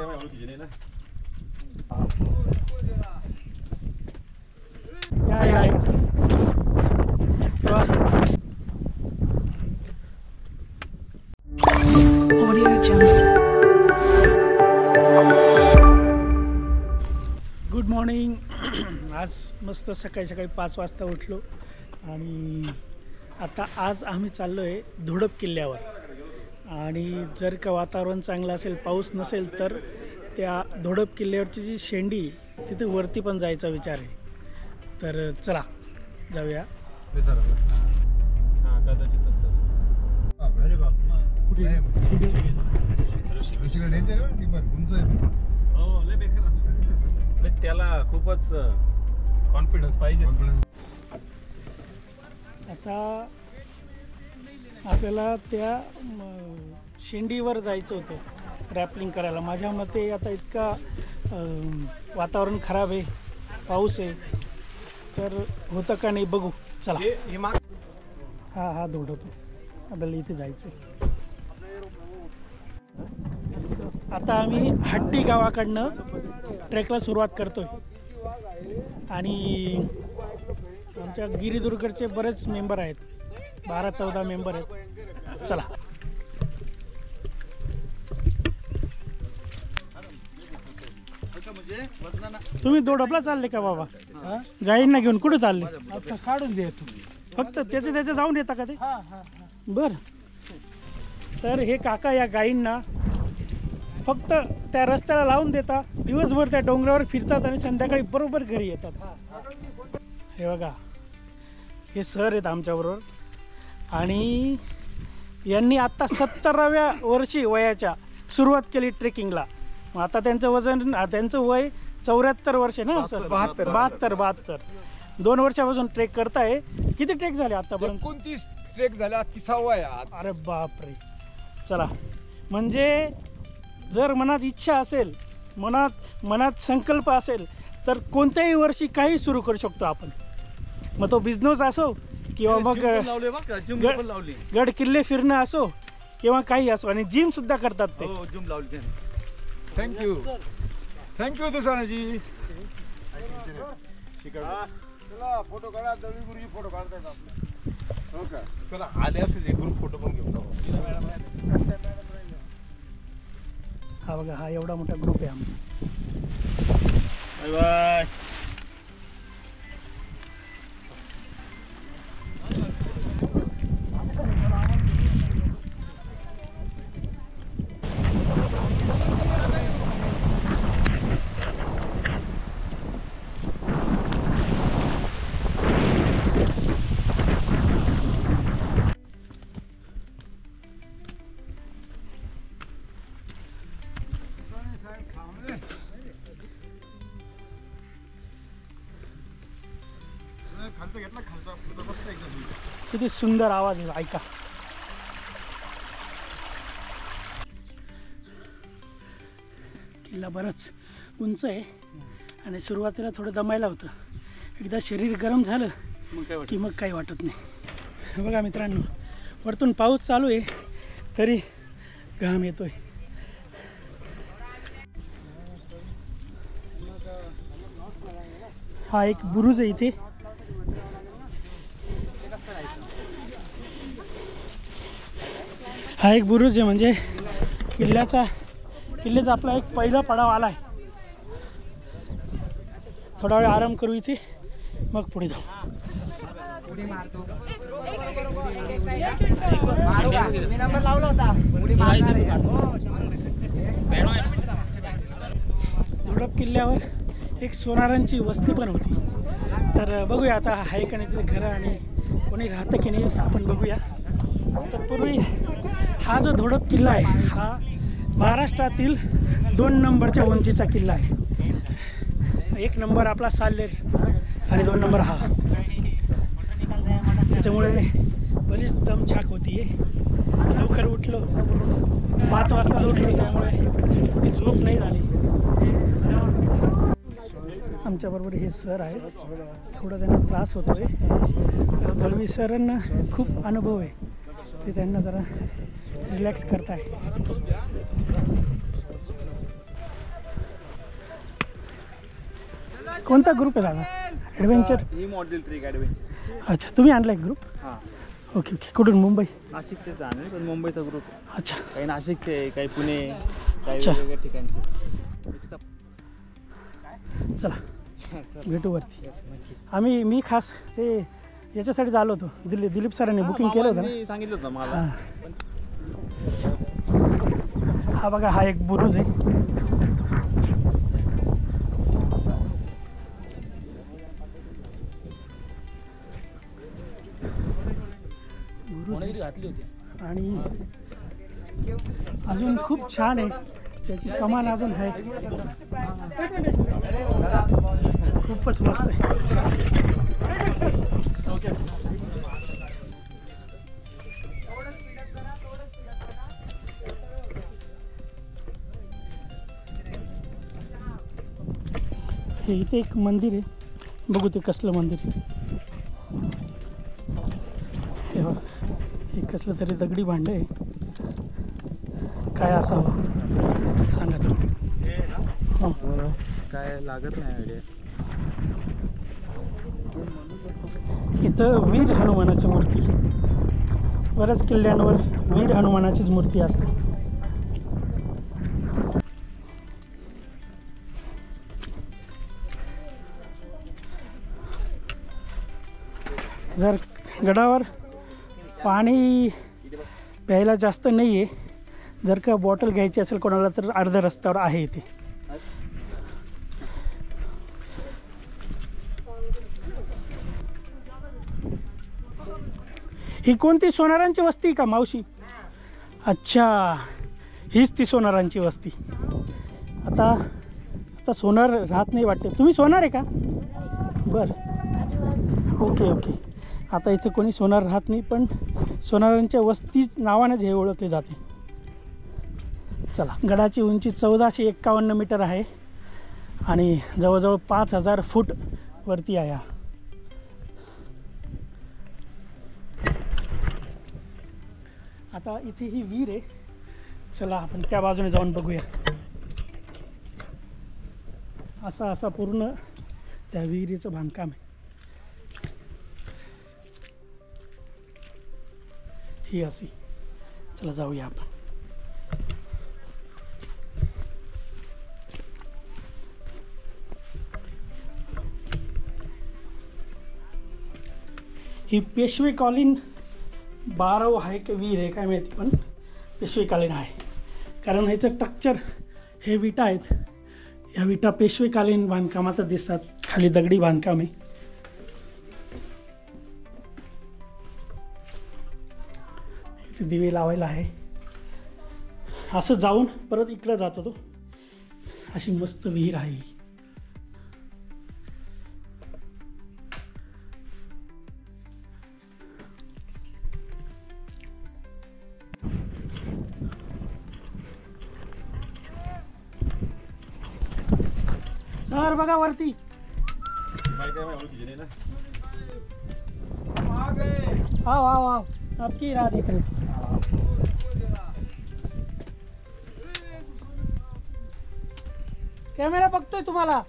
Good morning. आज मस्त सकाळी सकाळी 5 वाजता उठलो आणि आता आज आम्ही चाललो आहे धोडप किल्ल्यावर। आणि जर का वातावरण चांगलं असेल, पाऊस नसेल, तर त्या धोडप किल्ल्यावरची जी शेंडी तिथे वरती पण जायचा विचार आहे। तर चला जाऊया। अरे बाप, त्याला खूपच कॉन्फिडन्स पाहिजे। आता आपल्याला त्या शेंडीवर जायचं होतं रॅपलिंग करायला। माझ्या मते आता इतका वातावरण खराब आहे, पाऊस आहे, तर होतं का नाही बघू। चला। हा धोडप आपल्याला इथे जायचं आहे। आता आम्ही हट्टी गावाकडनं ट्रेकला सुरुवात करतोय आणि आमच्या गिरिदुर्गचे बरेच मेंबर आहेत, 12-14 मेंबर आहेत। चला। तुम्ही धोडपला चालले का बाबा? गाईंना घेऊन कुठे चालले? आता काढून दे तू, फक्त त्याचे जाऊन येता का ते? बर। तर हे काका या गाईंना फक्त त्या रस्त्याला लावून देता, दिवसभर त्या डोंगरावर फिरतात आणि संध्याकाळी बरोबर घरी येतात। हे बघा, हे सर आहेत आमच्याबरोबर आणि यांनी आत्ता 70व्या वर्षी वयाच्या सुरुवात केली ट्रेकिंगला। मग आता त्यांचं वय 74 वर्ष आहे ना सर? 72 2 वर्षापासून ट्रेक करताय। किती ट्रेक झाले आतापर्यंत? 29 ट्रेक झाले, 30वा आहे आज। अरे बापरे। चला, म्हणजे जर मनात इच्छा असेल, मनात संकल्प असेल, तर कोणत्याही वर्षी काही सुरू करू शकतो आपण। मग तो बिझनेस असो किंवा मग गड किल्ले फिरणं असो किंवा काही असो, आणि जिम सुद्धा करतात ते। जिम लावली। थँक्यू दुसानाजी। चला फोटो काढा, दळवी गुरुजी फोटो काढतायत आपले। हो का? चला आले असेल एक ग्रुप फोटो पण घेऊन जाऊ। हा बघा, हा एवढा मोठा ग्रुप आहे आमचा। Bye bye. किती सुंदर आवाज आहे, ऐका। किल्ला बराच उंच आहे आणि सुरुवातीला थोडं दमायला होतं। एकदा शरीर गरम झालं की मग काही वाटत नाही। बघा मित्रांनो, वरतून पाऊस चालू आहे तरी घाम येतोय। हा एक बुरुज आहे इथे। हा एक बुरुज आहे, म्हणजे किल्ल्याचा आपला एक पहिला पडाव आला आहे। थोडा वेळ आराम करू इथे, मग पुढे जाऊ। धोडप किल्ल्यावर एक सोनारांची वस्ती पण होती। तर बघूया आता आहे का नाही तिथे घरं आणि कोणी राहतं की नाही, आपण बघूया। तर पूर्वी हा जो धोडप किल्ला आहे, हा महाराष्ट्रातील 2 नंबरच्या उंचीचा किल्ला आहे। 1 नंबर आपला साल्हेर आणि 2 नंबर हा। त्याच्यामुळे बरीच दमछाक होती आहे। लवकर उठलो, 5 वाजता उठलो, त्यामुळे झोप नाही झाली। आमच्याबरोबर हे सर आहे, थोडा त्यांना त्रास होतोय। तर दळवी सरांना खूप अनुभव आहे, ते त्यांना जरा रिलॅक्स करताय। कोणता ग्रुप आहे दादा? ॲडव्हेंचर? ही मॉडेल ट्रिक ॲडव्हेंचर. अच्छा, तुम्ही आणला एक ग्रुप? हां, ओके ओके. कुठून? मुंबई? नाशिकचेच आहे पण मुंबईचा ग्रुप. अच्छा. काही नाशिकचे आहे, काही पुणे, काही अच्छा. वेगवेगळ्या ठिकाणचे. चला भेटू वरती. नक्की. मी खास ते याच्यासाठी आलो होतो. दिलीप सरांनी बुकिंग केलं होतं ना. मी सांगितलं होतं मला. हां. हा बघा, हा एक बुरुज आहे. कोणीतरी घातली होती. आणि अजून खूप छान आहे. त्याची कमान अजून आहे. खूपच मस्त आहे. हे इथे एक मंदिर आहे. बघू ते कसलं मंदिर आहे. हे बघ, हे कसलं तरी दगडी भांड आहे. काय असावं सांगा तुम्ही. हो. काय लागत नाही आयडिया. इथं वीर हनुमानाची मूर्ती. बऱ्याच किल्ल्यांवर वीर हनुमानाचीच मूर्ती असते. जर गडावर पाणी प्यायला जास्त नाही आहे, जर का बॉटल घ्यायची असेल कोणाला तर अर्ध्या रस्त्यावर आहे इथे. ही कोणती सोनारांची वस्ती का मावशी? अच्छा, हीच ती सोनारांची वस्ती. आता सोनार राहत नाही वाटते. तुम्ही सोनार आहे का? बरं, ओके ओके. आता इथे कोणी सोनार राहत नाही, पण सोनारांच्या वस्ती नावानेच हे ओळखले जाते. चला, गडाची उंची 1451 मीटर आहे आणि जवळजवळ 5000 फूट वरती आहे. आता इथे ही विहीर आहे. चला आपण त्या बाजूने जाऊन बघूया. असा पूर्ण त्या विहिरीचं बांधकाम आहे. ही अशी. चला जाऊया आपण. ही पेशवेकालीन 12 आहे की विहीर आहे काय माहिती, पण पेशवेकालीन आहे. कारण ह्याचं स्ट्रक्चर हे विटा आहेत. ह्या विटा पेशवेकालीन बांधकामाचं दिसतात. खाली दगडी बांधकाम आहे. इथे दिवे लावायला आहे. असं जाऊन परत इकडं जात होतो. अशी मस्त विहीर आहे. सर बघा वरती. आओ आओ आओ, आपकी राह देख रहे. कॅमेरा बघतोय तुम्हाला.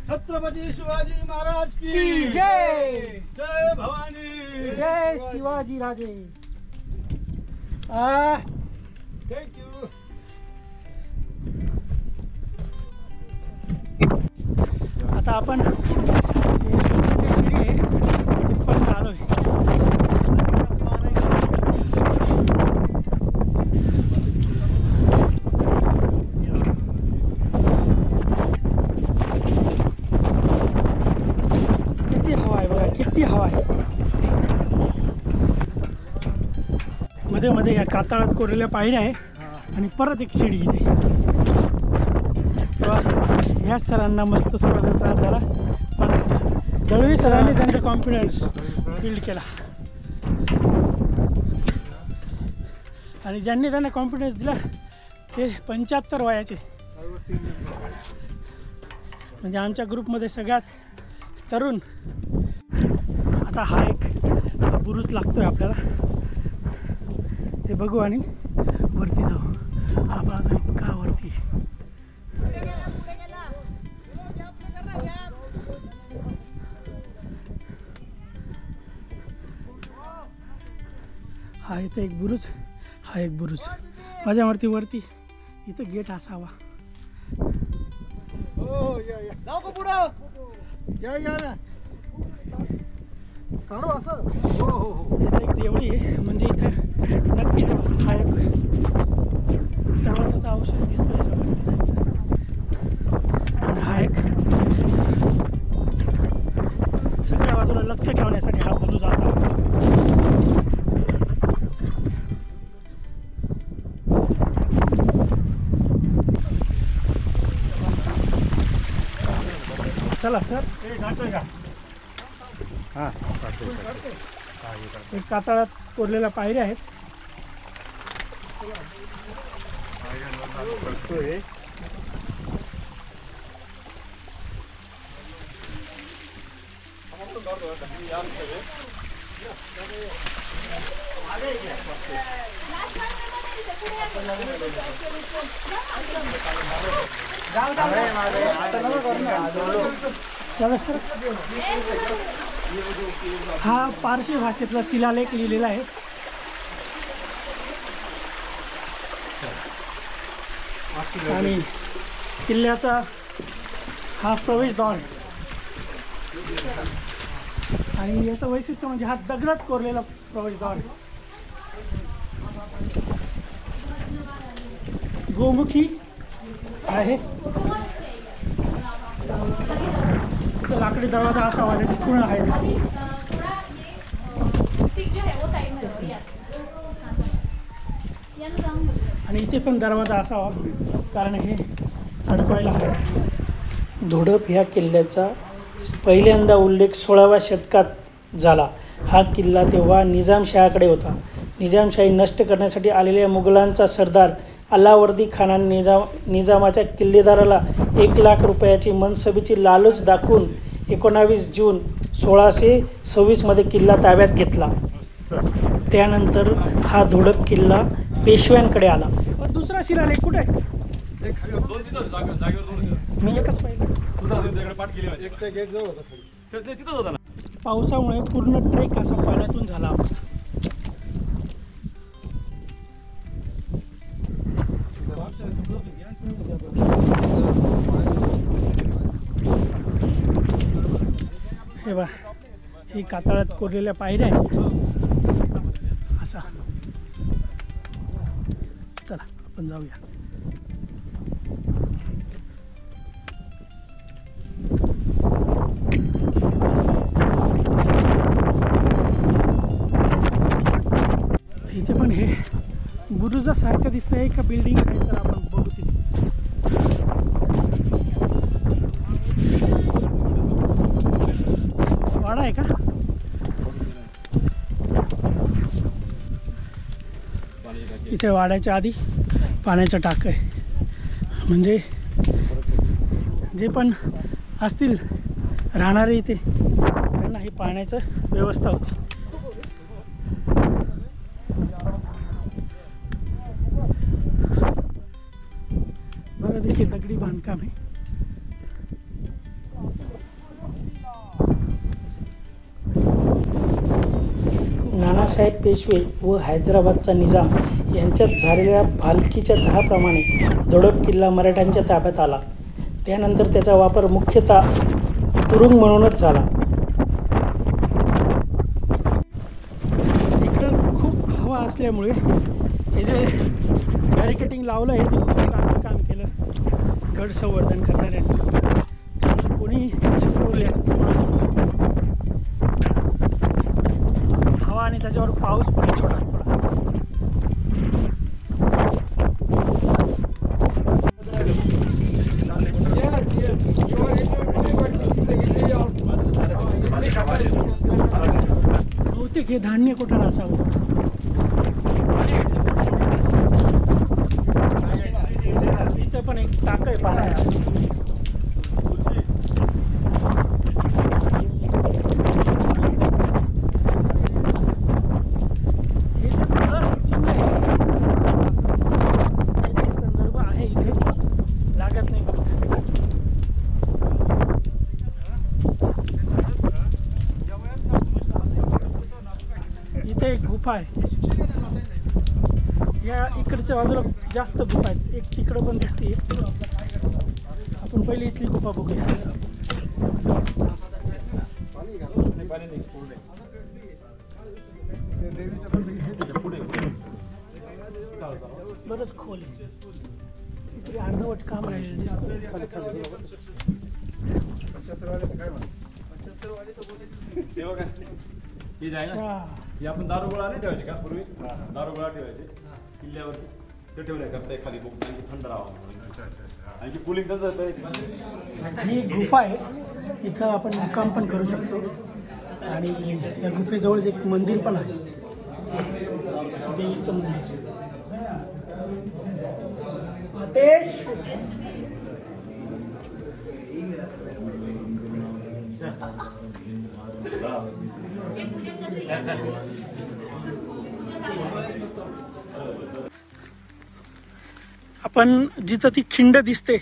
छत्रपती शिवाजी महाराज की जय. जय भवानी. जय शिवाजी राजे. थँक्यू. आता आपण शिडी आहे तिथपर्यंत आलोय. किती हवा आहे बघा, किती हवा आहे. मध्ये मध्ये या कातळात कोरलेल्या पायऱ्या आहे आणि परत एक शिडी इथे. ह्या सरांना मस्त सुरुवातीला त्रास झाला, पण दळवी सरांनी त्यांचा कॉन्फिडन्स बिल्ड केला. आणि ज्यांनी त्यांना कॉन्फिडन्स दिला ते 75 वयाचे. म्हणजे आमच्या ग्रुपमध्ये सगळ्यात तरुण. आता हा एक बुरुज लागतोय आपल्याला, ते बघू आणि वरती जाऊ. हा बाजू इतका वरती आहे. हा इथं एक बुरुज, हा एक बुरुज. माझ्या वरती इथं गेट असावा. जाऊ का पुढं? या ना. काढू असं. हो. इथं एक देवळी आहे, म्हणजे इथं नक्कीच हा एक प्रवासाचा अवशेष दिसतोय असं वरती जायचं. आणि हा एक सगळ्या बाजूला लक्ष ठेवण्यासाठी हा बुरुज असावा. चला सर. हां एक कातळात कोरलेल्या पायऱ्या आहेत. चला सर. हा पारशी भाषेतला शिलालेख लिहिलेला आहे. आणि किल्ल्याचा हा प्रवेशद्वार आहे. आणि याचं वैशिष्ट्य म्हणजे हा दगडात कोरलेला प्रवेशद्वार आहे. गोमुखी आहे. लाकडी दरवाजा असावा, पूर्ण आहे. आणि इथे पण दरवाजा असावा, कारण हे अडकवायला आहे. धोडप ह्या किल्ल्याचा पहिल्यांदा उल्लेख 16व्या शतकात झाला. हा किल्ला तेव्हा निजामशाहीकडे होता. निजामशाही नष्ट करण्यासाठी आलेल्या मुघलांचा सरदार अलावर्दी खानाने निजामाच्या किल्लेदाराला 1 लाख रुपयाची मनसबीची लालच दाखवून 19 जून 1626 मध्ये किल्ला ताब्यात घेतला. त्यानंतर हा धोडप किल्ला पेशव्यांकडे आला. दुसरा शिलालेख कुठे आहे? मी एकच पाहिलं. पावसामुळे पूर्ण ट्रेक असा पाण्यातून झाला. हे बा, ही कातळात कोरलेल्या पायऱ्या आहेत. असा चला आपण जाऊया. इथे पण हे बुरुजासारखं दिसतंय का बिल्डिंग आहे? चला आपण बघू तिथे. वाडा आहे का? इथे वाड्याच्या आधी पाण्याचं टाक आहे. म्हणजे जे पण असतील राहणारे इथे, त्यांना ही पाण्याचं व्यवस्था होती. बघा देखील दगडी बांधकाम आहे. नानासाहेब पेशवे व हैदराबादचा निजाम यांच्यात झालेल्या भालकीच्या तहाप्रमाणे धोडप किल्ला मराठ्यांच्या ताब्यात आला. त्यानंतर त्याचा वापर मुख्यतः तुरुंग म्हणूनच झाला. इकडं खूप हवा असल्यामुळे हे जे बॅरिकेटिंग लावलं आहे ते खूप चांगलं काम केलं गड संवर्धन करणाऱ्यांनी. कोणी चिपळून हवा आणि त्याच्यावर पाऊस पडला थोडा थोडा. बहुतेक हे धान्य कुठं असावं. इथं पण एक टाक आहे पाण्याचं. संदर्भ आहे इथे, लागत नाही. इथे एक गुफा आहे. या इकडच्या बाजूला जास्त गुफा आहेत. एक तिकडं पण दिसते. आपण पहिले इथली गुफा बघूया. बरंच खोल आहे. इकडे अर्धवट काम राहिलेलं दिसतं. ते बघा हे जाय ना. हे आपण दारूगोळा नाही ठेवायचे का पूर्वी? दारूगोळा ठेवायचे किल्ल्यावरती. ते ठेवण्याकरता खाली बुक थंड राहावं आणि कुलिंग कसं. ही गुफा आहे. इथं आपण मुक्काम पण करू शकतो. आणि या गुफेजवळच एक मंदिर पण आहे. देवीचं मंदिर. आतेश आपण जिथं ती खिंड दिसते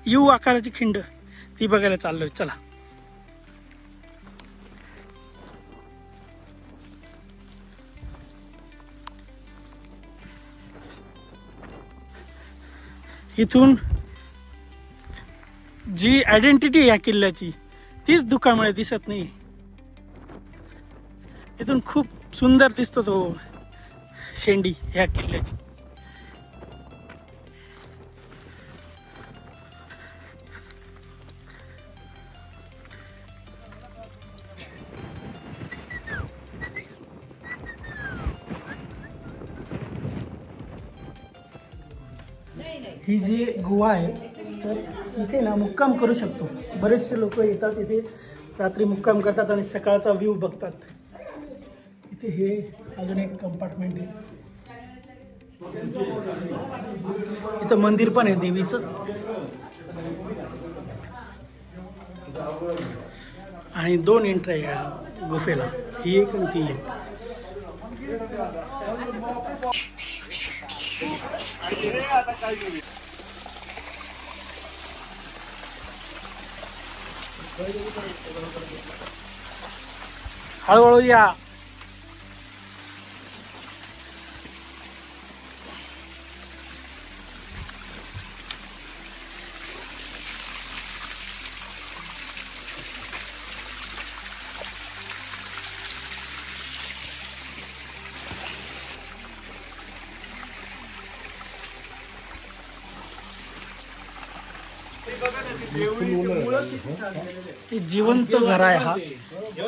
यू आकाराची खिंड ती बघायला चाललोय. चला. इथून जी आयडेंटिटी या किल्ल्याची तीच धुक्यामुळे दिसत नाही. इथून खूप सुंदर दिसतो तो शेंडी ह्या किल्ल्याची. ही जी गुहा आहे तर इथे ना मुक्काम करू शकतो. बरेचसे लोक येतात इथे रात्री मुक्काम करतात आणि सकाळचा व्ह्यू बघतात. इथे हे अजून एक कंपार्टमेंट आहे. इथं मंदिर पण आहे देवीचं. आणि 2 एंट्री आहे या गुफेला. ही एक आणि ती एक. हळूहळू या. ही जिवंत झरा आहे. हा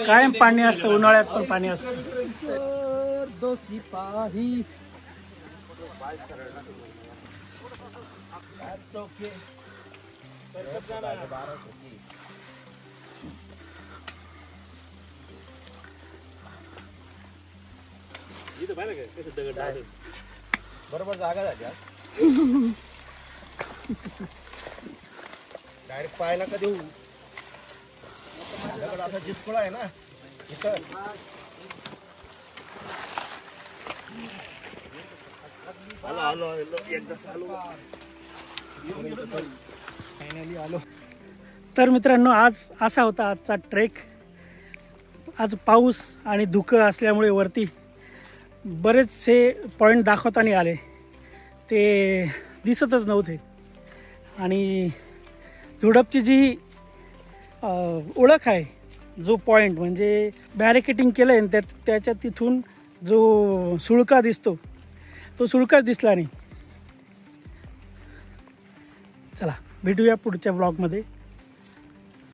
कायम पाणी असतं. उन्हाळ्यात पण पाणी असतं. बरोबर जागा झाली. डायरेक्ट पाहायला का देऊ. माझ्याकडे असा जिचकुळा आहे ना इथं. आलो एकदा चालू. फायनली आलो. तर मित्रांनो आज असा होता आजचा ट्रेक. आज पाऊस आणि धुकं असल्यामुळे वरती बरेचसे पॉईंट दाखवताना आले ते दिसतच नव्हते. आणि धुडपची जी ओळख आहे जो पॉईंट म्हणजे बॅरिकेटिंग केलं आहे त्याच्यात तिथून जो सुळका दिसतो तो सुळकाच दिसला नाही. चला भेटूया पुढच्या ब्लॉगमध्ये.